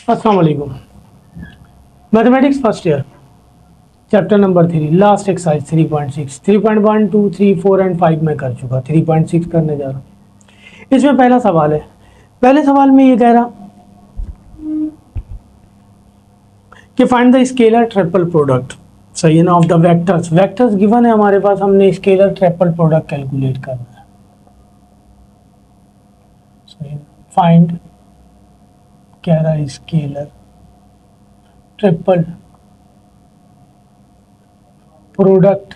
अस्सलाम वालेकुम। Mathematics first year chapter number 3 last exercise 3.6 3.1 2 3 4 and 5 में कर चुका, 3.6 करने जा रहा हूँ। इसमें पहला सवाल है। पहले सवाल में ये कह रहा कि find the scalar triple product, सही है ना, of the vectors. Vectors given है हमारे पास, हमने स्केलर ट्रिपल प्रोडक्ट कैलकुलेट करना है। सही, फाइंड कह रहा है स्केलर ट्रिपल प्रोडक्ट,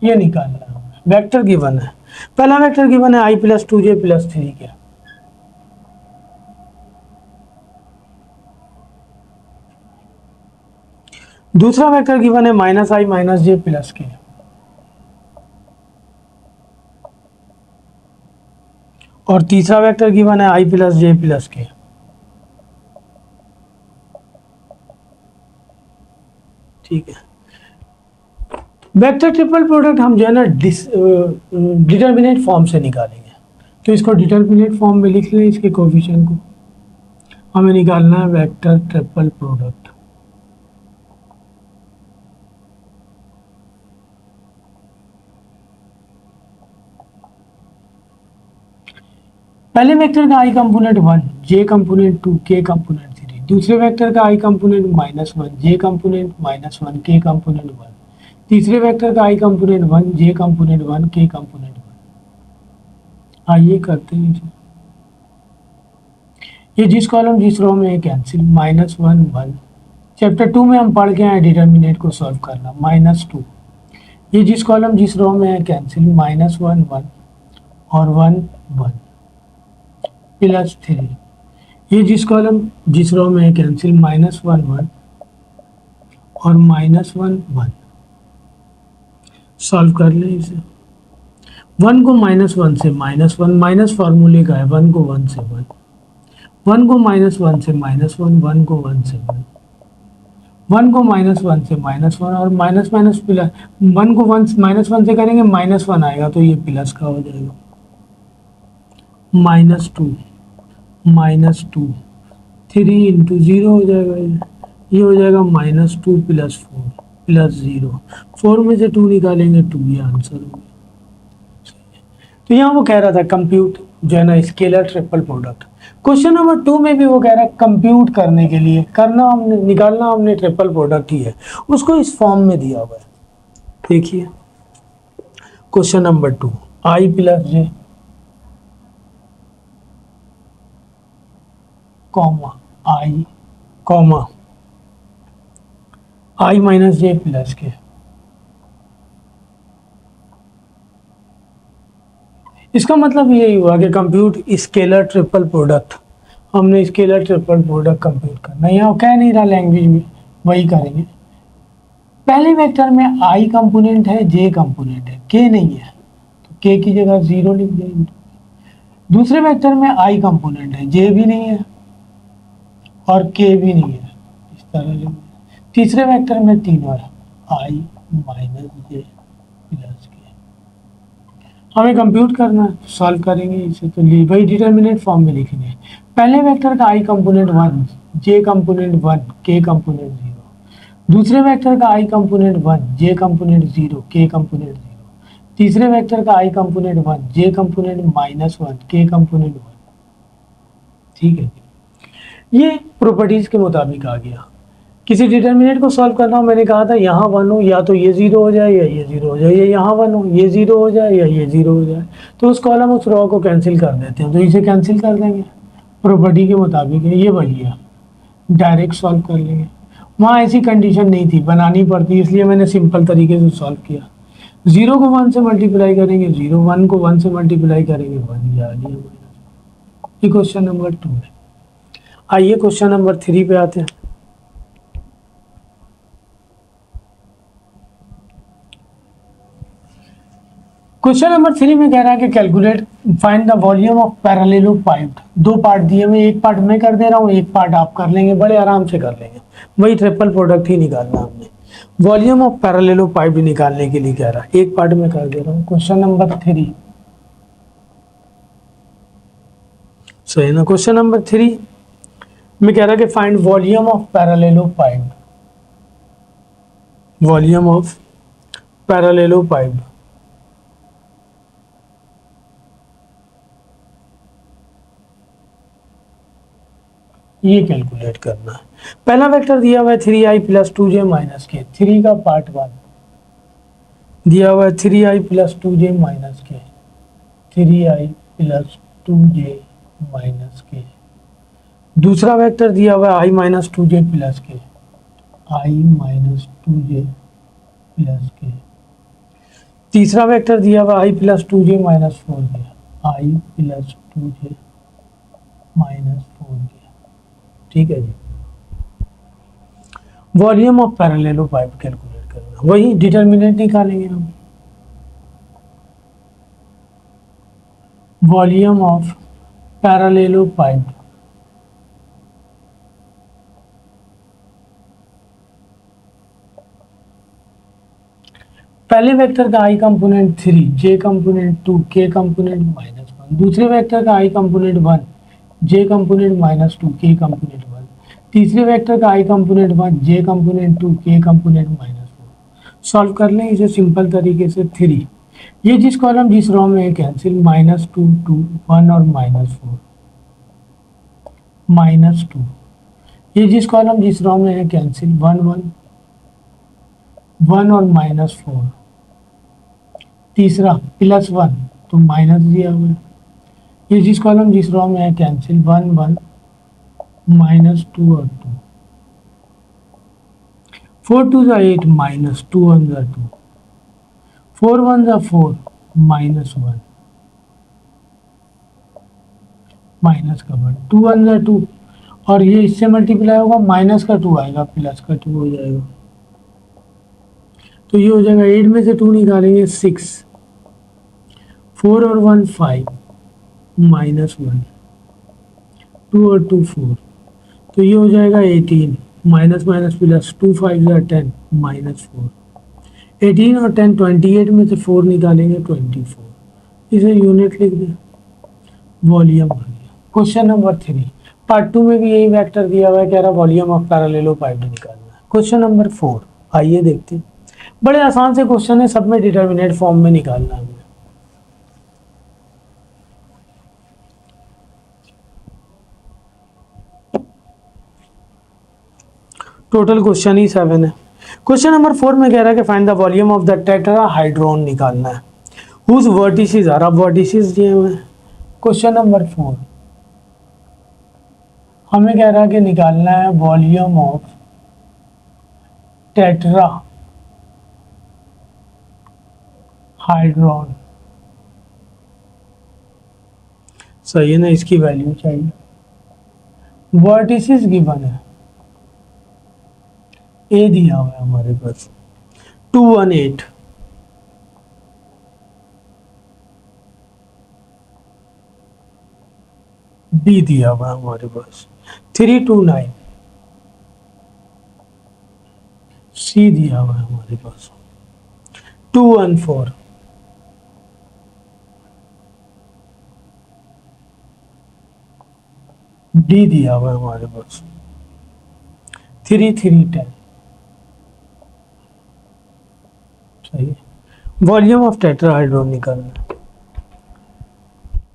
ये निकालना है। वेक्टर गिवन है, पहला वेक्टर गिवन है i प्लस 2j प्लस 3 के। दूसरा वेक्टर गिवन है माइनस आई माइनस जे प्लस के। और तीसरा वेक्टर गिवन है i प्लस जे प्लस के। ठीक है, वेक्टर ट्रिपल प्रोडक्ट हम जो है ना डिटर्मिनेट फॉर्म से निकालेंगे। तो इसको डिटर्मिनेट फॉर्म में लिख लें, इसके कोफिशिएंट को हमें निकालना है वेक्टर ट्रिपल प्रोडक्ट। पहले वेक्टर का i component 1, j component 2, k component 3। दूसरे वेक्टर का i component -1, j component -1, k component 1। तीसरे वेक्टर का i component 1, j component 1, k component 1। आइए करते हैं इसे। ये जिस कॉलम जिस रो में है कैंसिल, -1 1। चैप्टर 2 में हम पढ़ के आए डिटर्मिनेट को सॉल्व करना, -2। ये जिस कॉलम जिस रो में है कैंसिल, -1 1 और 1 1 प्लस 3। ये जिस कॉलम जिस रो में है कैंसिल, -1 1 और -1 1। सॉल्व कर लें इसे। 1 को -1 से -1, माइनस फार्मूले का है, 1 को 1 से 1, 1 को -1 से -1, 1 को 1 से 1, 1 को -1 से -1 और माइनस माइनस प्लस। 1 को 1 -1 से करेंगे -1 आएगा तो ये प्लस का हो जाएगा, -2 -2 3 इंटू 0 हो जाएगा। ये हो जाएगा -2 प्लस 4 प्लस 0। 4 में से 2 निकालेंगे 2, ये आंसर हो गया। तो यहाँ वो कह रहा था कंप्यूट जो है ना scalar triple product. Question number 2 में भी वो कह रहा है कंप्यूट करने के लिए करना हमने निकालना हमने ट्रिपल प्रोडक्ट ही है, उसको इस फॉर्म में दिया हुआ है। देखिए question number 2, i plus J comma i minus J plus के। इसका मतलब यही हुआ कि कंप्यूट स्केलर ट्रिपल प्रोडक्ट, हमने स्केलर ट्रिपल प्रोडक्ट कंप्यूट करना। यहाँ कह नहीं रहा लैंग्वेज में, वही करेंगे। पहले वेक्टर में i कंपोनेंट है, j कंपोनेंट है, k नहीं है तो k की जगह 0 लिख देंगे। दूसरे वेक्टर में i कंपोनेंट है, j भी नहीं है और k भी नहीं है, इस तरह लिख देंगे। तीसरे वेक्टर में तीनों है, i माइनस जे प्लस के। हमें कंप्यूट करना है, सॉल्व करेंगे इसे। तो वही डिटर्मिनेट फॉर्म में लिखेंगे। पहले वेक्टर का i component 1, j component 1, k component 0। दूसरे वेक्टर का i component 1, j component 0, k component 0। तीसरे वेक्टर का i component 1, j component -1, k component 1। ठीक है, ये प्रॉपर्टीज के मुताबिक आ गया। किसी डिटर्मिनेट को सॉल्व करना हो, मैंने कहा था यहाँ 1 हो या तो ये 0 हो जाए या ये 0 हो जाए, या यहाँ 1 हो ये 0 हो जाए या ये 0 हो जाए। तो उस कॉलम उस रो को कैंसिल कर देते हैं, तो इसे कैंसिल कर देंगे, प्रॉपर्टी के मुताबिक है। ये वही है, डायरेक्ट सॉल्व कर लेंगे। वहाँ ऐसी कंडीशन नहीं थी, बनानी पड़ती, इसलिए मैंने सिंपल तरीके से सॉल्व किया। 0 को 1 से मल्टीप्लाई करेंगे 0, 1 को 1 से मल्टीप्लाई करेंगे 1, ये आ गया। ये क्वेश्चन नंबर 2 है। आइए क्वेश्चन नंबर 3 पे आते हैं। क्वेश्चन नंबर 3 में कह रहा है कि calculate find the volume of parallelepiped. 2 part दिए हुए, एक पार्ट मैं कर दे रहा हूँ, एक पार्ट आप कर लेंगे, बड़े आराम से कर लेंगे। वही ट्रिपल प्रोडक्ट ही निकालना हमने। वॉल्यूम ऑफ पैरेललोपाइप्ड निकालने के लिए कह रहा है, एक पार्ट में कर दे रहा हूँ। क्वेश्चन नंबर 3, सही ना। क्वेश्चन नंबर 3 मैं कह रहा कि find volume of parallelepiped, volume of parallelepiped. ये कैलकुलेट करना है। पहला वेक्टर दिया हुआ है 3i प्लस 2j माइनस के, 3 का पार्ट 1 दिया हुआ है 3i प्लस 2j माइनस के, 3i प्लस 2j माइनस के। दूसरा वेक्टर दिया हुआ है i माइनस 2j प्लस के, i माइनस 2j प्लस के। तीसरा वेक्टर दिया हुआ i प्लस 2j माइनस 4 के, i प्लस 2j माइनस 4 के। ठीक है जी। वॉल्यूम ऑफ पैरेललोपाइड कैलकुलेट करना, वही डिटरमिनेंट निकालेंगे हम। वॉल्यूम ऑफ पैरेललोपाइड पहले वेक्टर का i component 3, j component 2, k component -1। दूसरे वेक्टर का i component 1, j component -2, k component 1। तीसरे वेक्टर का i component 1, j component 2, k component -4। Solve कर लें इसे सिंपल तरीके से। 3 ये जिस कॉलम जिस रो में है कैंसिल, -2 2 1 और -4, -2 ये जिस कॉलम जिस रो में है कैंसिल, 1 1 1 और -4। तीसरा +1 तो माइनस दिया हुआ है। ये जिस कॉलम जिस रो में है कैंसिल, 1 1 -2 और 2। 4 2 8 -2 1 2, 4 1 4 -1 माइनस का 1, 2 1 2 और ये इससे मल्टीप्लाई होगा, माइनस का 2 आएगा, प्लस का 2 हो जाएगा। तो ये हो जाएगा 8 में से 2 निकालेंगे 6, 4 और 1 5 -1, 2 और 2 4। तो ये हो जाएगा 18, माइनस माइनस प्लस, 2 5 10 -4। 18 और 10 28 में से 4 निकालेंगे 24। इसे यूनिट लिख दें, वॉल्यूम आ गया। क्वेश्चन नंबर 3 पार्ट 2 में भी यही वेक्टर दिया हुआ है, कह रहा वॉल्यूम ऑफ पैरेललोपाइड निकालना है। क्वेश्चन नंबर 4 आइए देखते हैं। बड़े आसान से क्वेश्चन है, सब में डिटर्मिनेट फॉर्म में निकालना है। टोटल क्वेश्चन ही 7 है। क्वेश्चन नंबर 4 में कह रहा है कि find the volume of the tetrahedron निकालना है, हुज वर्टिसेस आर, अब वर्टिसेस दिए हुए हैं। क्वेश्चन नंबर 4 हमें कह रहा है कि निकालना है वॉल्यूम ऑफ टेट्राहाइड्रोन। सही है ना, इसकी वैल्यू चाहिए। वर्टिसेस गिवन है, ए दिया हुआ है हमारे पास 218, बी दिया हुआ है हमारे पास 329, सी दिया हुआ है हमारे पास 214, डी दिया हुआ है हमारे पास 3310। सही है। वॉल्यूम ऑफ टेट्राहाइड्रोन निकालना है,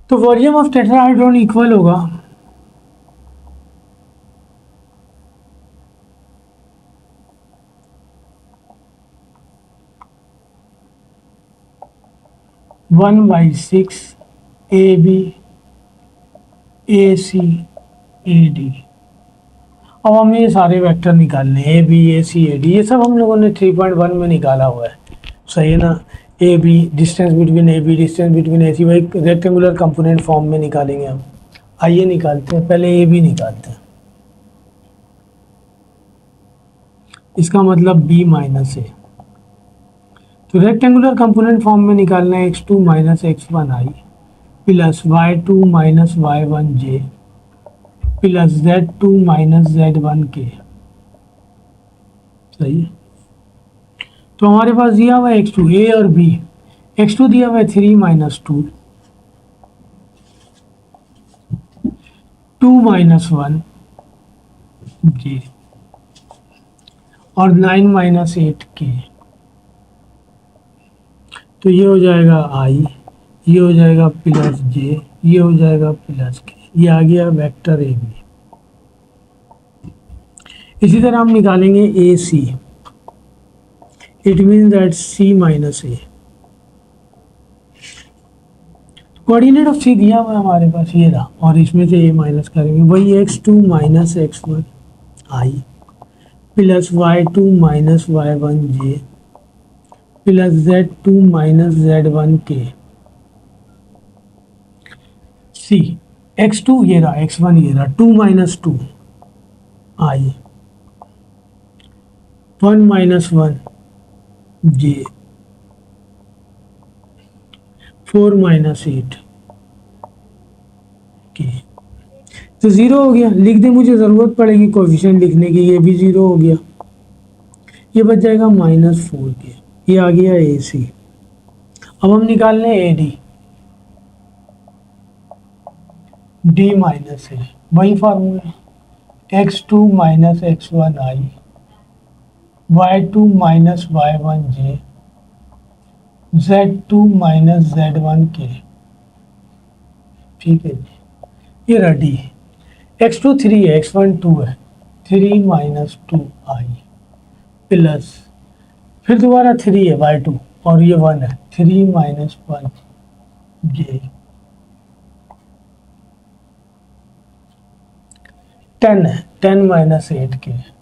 तो वॉल्यूम ऑफ टेट्राहाइड्रोन इक्वल होगा 1/6 AB AC AD। अब हमें ये सारे वेक्टर निकालने हैं, AB AC AD, ये सब हम लोगों ने 3.1 में निकाला हुआ है। सही है ना। AB distance between AB, distance between AC, वही रेक्टेंगुलर कंपोनेंट फॉर्म में निकालेंगे हम। आइए निकालते हैं, पहले AB निकालते हैं। इसका मतलब B माइनस A, तो रेक्टेंगुलर कंपोनेंट फॉर्म में निकालना है x2 minus x1i plus y2 minus y1j plus z2 minus z1k। सही है। तो हमारे पास दिया हुआ है x2, a और b। x2 दिया हुआ है 3 माइनस 2, 2 माइनस 1, जे और 9 माइनस 8 के, तो ये हो जाएगा आई, ये हो जाएगा प्लस जे, ये हो जाएगा प्लस के, ये आ गया वेक्टर ए बी। इसी तरह हम निकालेंगे A C, it mean that C minus A. Coordinate of C दिया हुआ है हमारे पास, ये रहा, और इसमें से ए माइनस करेंगे, वही x2 माइनस x1 आई प्लस y2 माइनस y1 जे प्लस z2 माइनस z1 के सी। x2 ये रहा, x1 ये रहा, 2 माइनस 2 आई 1 माइनस 1 जे 4 माइनस 8 के। तो जीरो हो गया, लिख दे, मुझे जरूरत पड़ेगी कोएफिशिएंट लिखने की, ये भी जीरो हो गया, ये बच जाएगा -4 के, ये आ गया ए सी। अब हम निकाल लें ए डी, डी माइनस ए, वही फार्मूला, x2 माइनस x1 आई y2 माइनस y1 जे z2 माइनस z1 के। ठीक है जी, ये रहा डी। x2 3 है, x1 2 है, 3 माइनस 2 आई प्लस, फिर दोबारा 3 है y2 और ये 1 है, 3 माइनस 1 जे 10 है, 10 माइनस 8 के।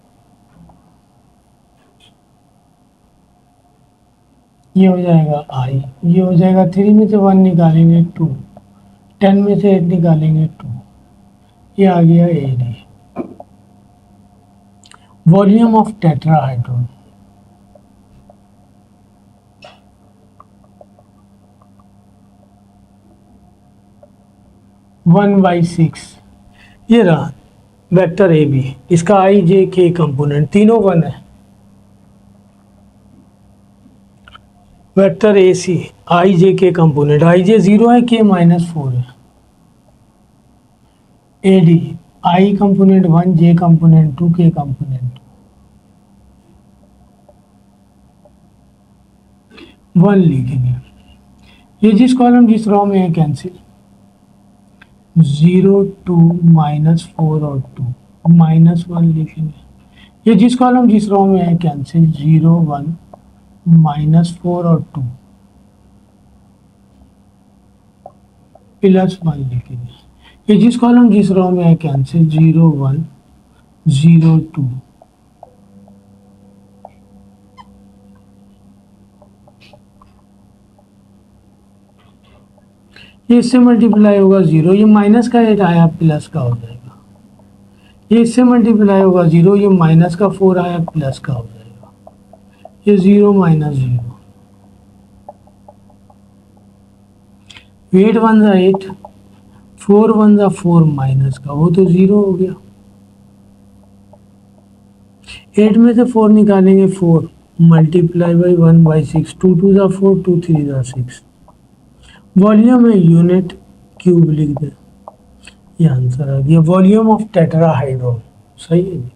ये हो जाएगा आई, ये हो जाएगा 3 में से 1 निकालेंगे 2, 10 में से 8 निकालेंगे 2, ये आ गया A D. Volume of tetrahedron, one by six, ये रहा वेक्टर ए बी, इसका आई जे के कंपोनेंट तीनों 1 है। वेक्टर ए सी आई जे के कंपोनेंट, आई जे 0 है, के -4 है। A D I component 1, J component 2, के कंपोनेंट 1 लिखेंगे। ये जिस कॉलम जिस रो में है कैंसिल, 0 2 -4 और 2 -1 लिखेंगे। ये जिस कॉलम जिस रो में है कैंसिल, 0 1 -4 और 2 +1 लिखेंगे। ये जिस कॉलम जिस रो में है कैंसिल, 0 1 0 2 ये इससे मल्टीप्लाई होगा 0, ये माइनस का 8 आया प्लस का हो जाएगा। ये इससे मल्टीप्लाई होगा 0, ये माइनस का 4 आया प्लस का हो जाएगा। ये 0 माइनस 0, 8 1 जा 8, 4 1 जा 4 माइनस का, वो तो 0 हो गया। 8 में से 4 निकालेंगे 4 मल्टीप्लाई बाई 1/6, 2 2 जा 4, 2 3 जा 6। वॉल्यूम है यूनिट, क्यूब लिख दे, ये आंसर आ गया, वॉल्यूम ऑफ टेट्राहाइड्रोन। सही है जी।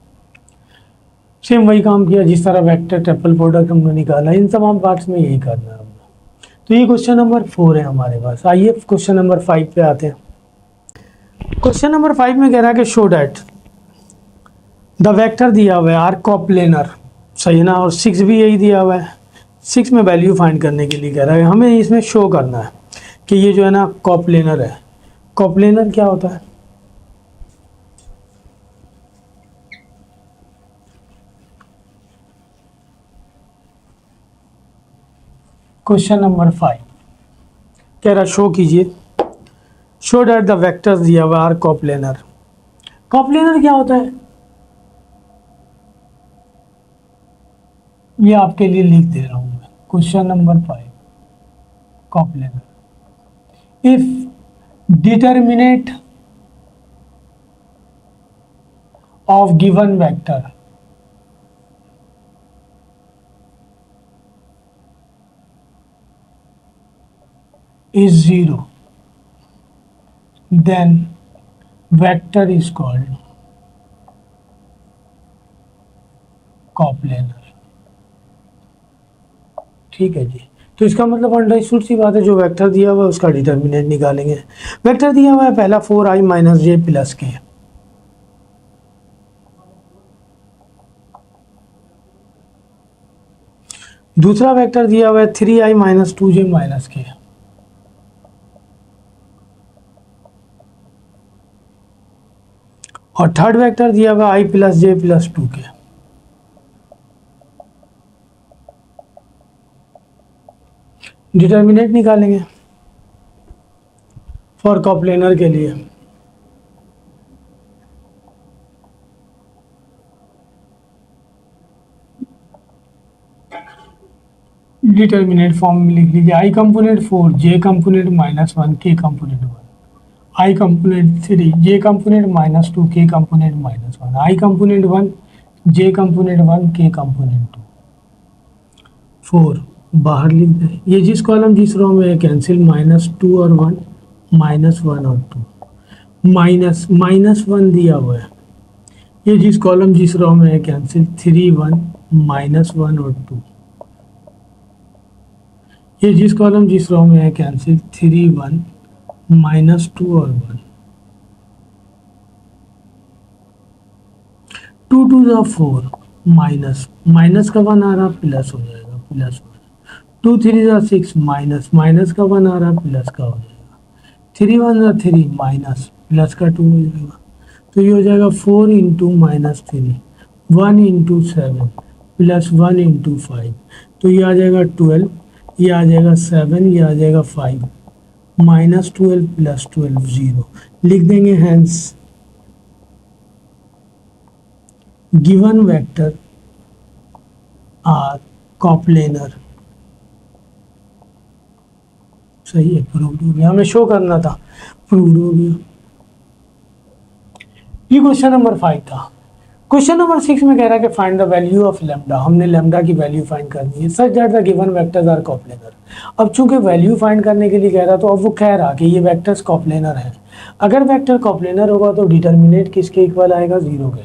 सेम वही काम किया जिस तरह वेक्टर ट्रिपल प्रोडक्ट हमने निकाला, इन तमाम पार्ट्स में यही करना है हमने। तो ये क्वेश्चन नंबर 4 है हमारे पास। आइए क्वेश्चन नंबर 5 पे आते हैं। क्वेश्चन नंबर 5 में कह रहा है कि शो डैट द वेक्टर दिया हुआ है आर कोप्लेनर, सही है ना, और 6 भी यही दिया हुआ है। 6 में वैल्यू फाइंड करने के लिए कह रहा है, हमें इसमें शो करना है कि ये जो है ना कोप्लेनर है। कोप्लेनर क्या होता है? क्वेश्चन नंबर 5 कह रहा शो कीजिए, शो डैट द वेक्टर्स दिया हुआ आर कोप्लेनर। कोप्लेनर क्या होता है ये आपके लिए लिख दे रहा हूं मैं। Question number 5 coplanar, if determinant of given vector is 0, then vector is called कॉप्लेनर। ठीक है जी। तो इसका मतलब अंडरस्टूड सी बात है, जो वेक्टर दिया हुआ है उसका डिटर्मिनेंट निकालेंगे। वेक्टर दिया हुआ है पहला 4i माइनस जे प्लस के, दूसरा वेक्टर दिया हुआ है 3i माइनस 2j माइनस के, और थर्ड वेक्टर दिया हुआ i प्लस जे प्लस 2 के। डिटर्मिनेंट निकालेंगे फॉर कॉप्लेनर के लिए। डिटर्मिनेंट फॉर्म में लिख लीजिए, आई कंपोनेंट 4, जे कंपोनेंट -1, के कंपोनेंट 1, आई कंपोनेंट 3, जे कंपोनेंट -2, के कंपोनेंट -1, आई कंपोनेंट 1, जे कंपोनेंट 1, के कंपोनेंट 2। 4 बाहर लिख दें, ये जिस कॉलम जिस रो में है कैंसिल, -2 और 1, -1 और 2, -1 दिया हुआ है, ये जिस कॉलम जिस रो में है कैंसिल, 3 1 -1 और 2, ये जिस कॉलम जिस रो में है कैंसिल, 3 1 -2 और 1, 2 2 ज़ा 4, माइनस का 1 आ रहा प्लस हो जाएगा, प्लस 2 3 ज़ा 6, माइनस का 1 आ रहा प्लस का हो जाएगा, 3 1 ज़ा 3, माइनस प्लस का 2 हो जाएगा। तो ये हो जाएगा 4 इंटू -3, 1 इंटू 7 प्लस 1 इंटू 5, तो ये आ जाएगा 12, ये आ जाएगा 7, ये आ जाएगा 5, -12 प्लस 12 0 लिख देंगे। Hence given vector are coplanar. सही है, प्रूव्ड हो गया, हमें शो करना था, प्रूव्ड हो गया। ये क्वेश्चन नंबर 5 था। क्वेश्चन नंबर 6 में कह रहा है कि find the value of lambda. हमने लैम्डा की वैल्यू फाइंड करनी है such that the given vectors are coplanar. अब चूंकि वैल्यू फाइंड करने के लिए कह रहा, तो अब वो कह रहा कि ये वेक्टर्स कॉप्लेनर हैं। अगर वेक्टर कॉप्लेनर होगा तो डिटर्मिनेंट किसके इक्वल आएगा, 0 के।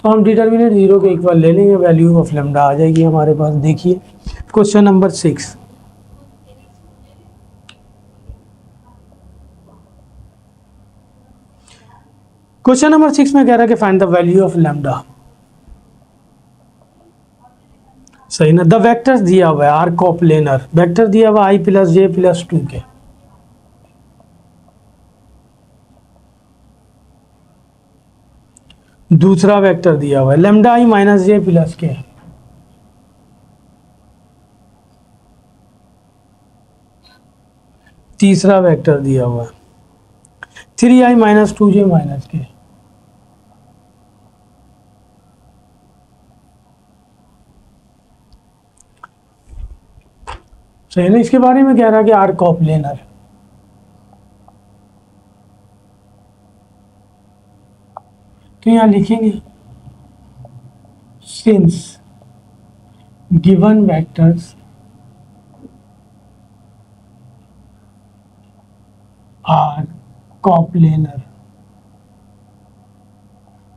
तो हम डिटर्मिनेंट 0 के इक्वल ले लेंगे, वैल्यू ऑफ लैम्डा आ जाएगी हमारे पास। देखिए क्वेश्चन नंबर 6, क्वेश्चन नंबर 6 में कह रहा है कि find the value of lambda. सही ना, द वेक्टर्स दिया हुआ है आर कॉप्लेनर, वेक्टर दिया हुआ i प्लस जे प्लस 2 के, दूसरा वेक्टर दिया हुआ है lambda i minus J plus के, तीसरा वेक्टर दिया हुआ है 3i माइनस 2j माइनस के, सही ना। इसके बारे में कह रहा है कि आर कॉप्लेनर। तो यहां लिखेंगे since given vectors are coplanar,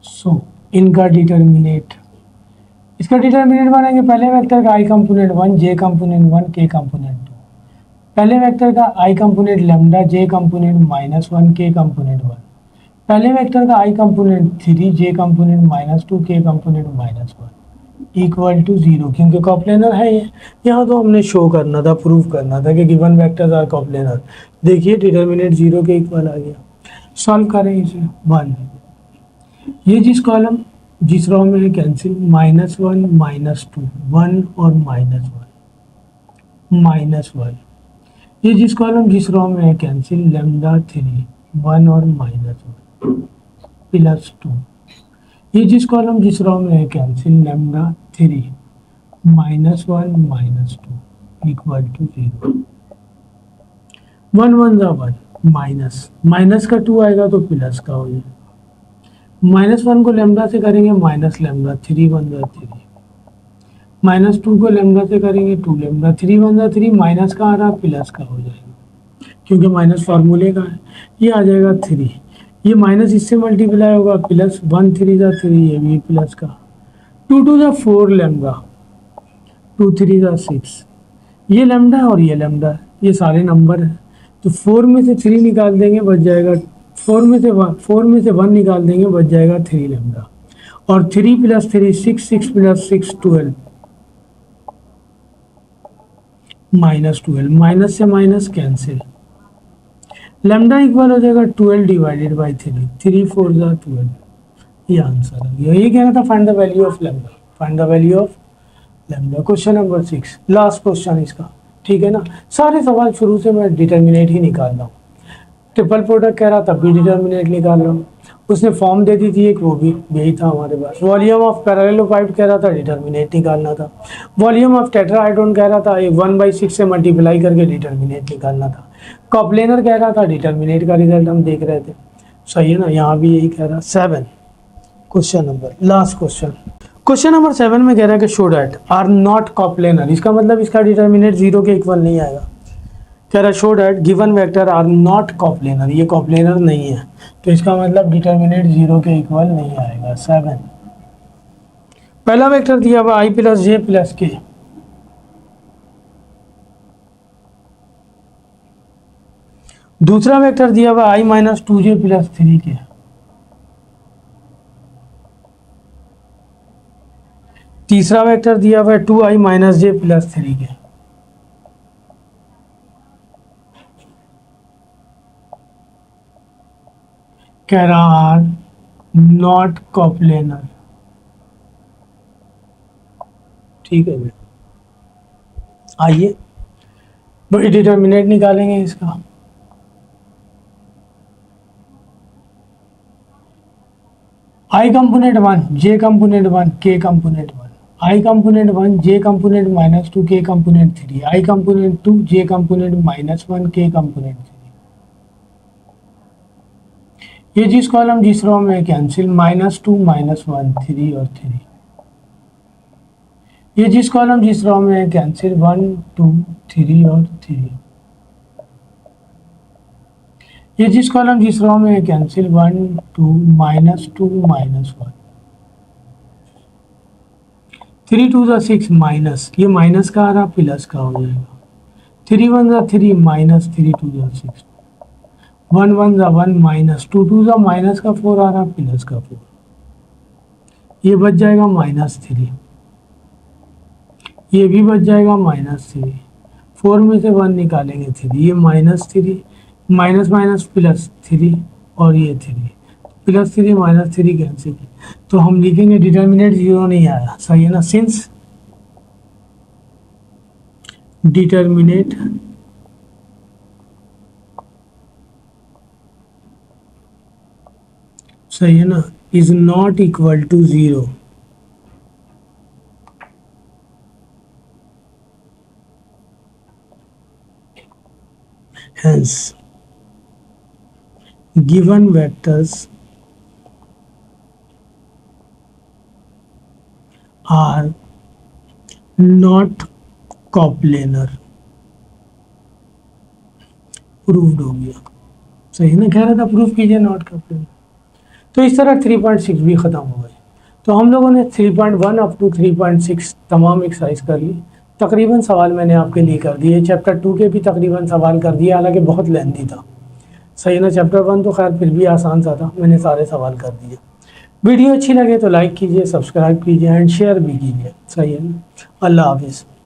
so इनका डिटर्मिनेट, इसका डिटर्मिनेंट बनाएंगे पहले वेक्टर का आई कंपोनेंट 1, जे कंपोनेंट 1, के कंपोनेंट 2, पहले वेक्टर का आई कंपोनेंट लैम्डा, जे कंपोनेंट -1, के कंपोनेंट 1, पहले वेक्टर का आई कंपोनेंट 3, जे कंपोनेंट -2, के कंपोनेंट -1 इक्वल टू 0, क्योंकि कॉप्लेनर है ये। यहाँ तो हमने शो करना था, प्रूव करना था कि गिवन वेक्टर्स आर कॉप्लेनर। देखिए डिटर्मिनेंट 0 के इक्वल आ गया। सॉल्व करें इसे, 1, ये जिस कॉलम जिस रो में है कैंसिल, -1 -2, 1 और -1, ये जिस कॉलम जिस रो में है कैंसिल, लैम्डा 3, 1 और -1 प्लस 2, ये जिस कॉलम जिस रो में है कैंसिल, लैम्डा 3, -1 -2 इक्वल टू 0, 1 1 ज़ा 1, माइनस का 2 आएगा तो प्लस का हो जाएगा, -1 को लैम्डा से करेंगे माइनस लैम्डा, 3 1 ज़ा 3, -2 को लैम्डा से करेंगे 2 लैम्डा, 3 1 ज़ा 3, माइनस का आ रहा प्लस का हो जाएगा, क्योंकि माइनस फार्मूले का है। ये आ जाएगा 3, ये माइनस इससे मल्टीप्लाई होगा प्लस, 1 3 ज़ा 3, ये भी प्लस का, 2 टू द 4 लैम्डा, 2 3 द 6, ये लैम्डा है और ये लैम्डा है, ये सारे नंबर हैं। तो 4 में से 3 निकाल देंगे, बच जाएगा 4 में से 1 निकाल देंगे, बच जाएगा 3 लैम्डा। और 3 प्लस 3 6, 6 प्लस 6 12, -12, माइनस से माइनस कैंसिल, लैम्डा इक्वल हो जाएगा 12 डिवाइडेड बाई 3, 3 4 ज़ा 12। ये आंसर आ गया। ये कहना था find the value of lambda, find the value of lambda. Question number 6, last question इसका, ठीक है ना। सारे सवाल शुरू से मैं डिटर्मिनेट ही निकाल रहा हूँ। ट्रिपल प्रोडक्ट कह रहा था, भी डिटर्मिनेट निकाल रहा हूँ। उसने फॉर्म दे दी थी एक, वो भी यही था हमारे पास। वॉल्यूम ऑफ पैरेललोपाइड कह रहा था, डिटर्मिनेट निकालना था। वॉल्यूम ऑफ टेट्राहाइड्रोन कह रहा था, एक 1/6 से मल्टीप्लाई करके डिटर्मिनेट निकालना था। कॉप्लेनर कह रहा था, डिटर्मिनेट का रिजल्ट हम देख रहे थे। सही है ना, यहाँ भी यही कह रहा। 7 question number, last question number 7 में कह रहा है कि show that are not coplanar. इसका मतलब इसका डिटर्मिनेट 0 के इक्वल नहीं आएगा। कह रहा है show that given vector are not coplanar, ये कॉप्लेनर नहीं है, तो इसका मतलब डिटर्मिनेट 0 के इक्वल नहीं आएगा। 7, पहला वेक्टर दिया हुआ i प्लस जे प्लस के, दूसरा वेक्टर दिया हुआ i माइनस 2j प्लस 3 के, तीसरा वेक्टर दिया हुआ है 2i माइनस जे प्लस 3 के, कह रहा आर नॉट कॉप्लेनर। ठीक है, आइए बड़ी डिटर्मिनेट निकालेंगे इसका। i component 1, j component 1, k component 1, i component 1, j component -2, k component 3, i component 2, j component -1, k component 3। ये जिस कॉलम जिस रो में कैंसिल, -2 -1 3 और 3। ये जिस कॉलम जिस रो में कैंसिल, 1 2 3 और 3। ये जिस कॉलम जिस रो में कैंसिल, 1 2 -2 -1, 3 2 ज़ा 6 माइनस, ये माइनस का आ रहा प्लस का हो जाएगा। 3 1 ज़ा 3 माइनस 3 2 ज़ा 6, 1 1 ज़ा 1 माइनस 2 2 ज़ा माइनस का 4 आ रहा प्लस का 4, ये बच जाएगा -3, ये भी बच जाएगा -3, 4 में से 1 निकालेंगे 3, ये -3 माइनस माइनस प्लस 3 और ये 3, +3 -3 कैंसिल, तो हम लिखेंगे डिटर्मिनेट 0 नहीं आया। सही है ना, सिंस डिटर्मिनेट सही है ना, is not equal to 0, hence given vectors are not coplanar। Proved हो गया। सही ना, कह रहा था प्रूफ कीजिए नॉट कॉप्लेनर। तो इस तरह 3.6 भी ख़त्म हो गए। तो हम लोगों ने 3.1 अप टू 3.6 तमाम एक्सरसाइज कर ली। तकरीबन सवाल मैंने आपके लिए कर दिए। चैप्टर 2 के भी तकरीबन सवाल कर दिए, हालांकि बहुत लेंथी था। सही ना, चैप्टर 1 तो खैर फिर भी आसान सा था, मैंने सारे सवाल कर दिए। वीडियो अच्छी लगे तो लाइक कीजिए, सब्सक्राइब कीजिए एंड शेयर भी कीजिए। सही है ना, अल्लाह हाफिज़।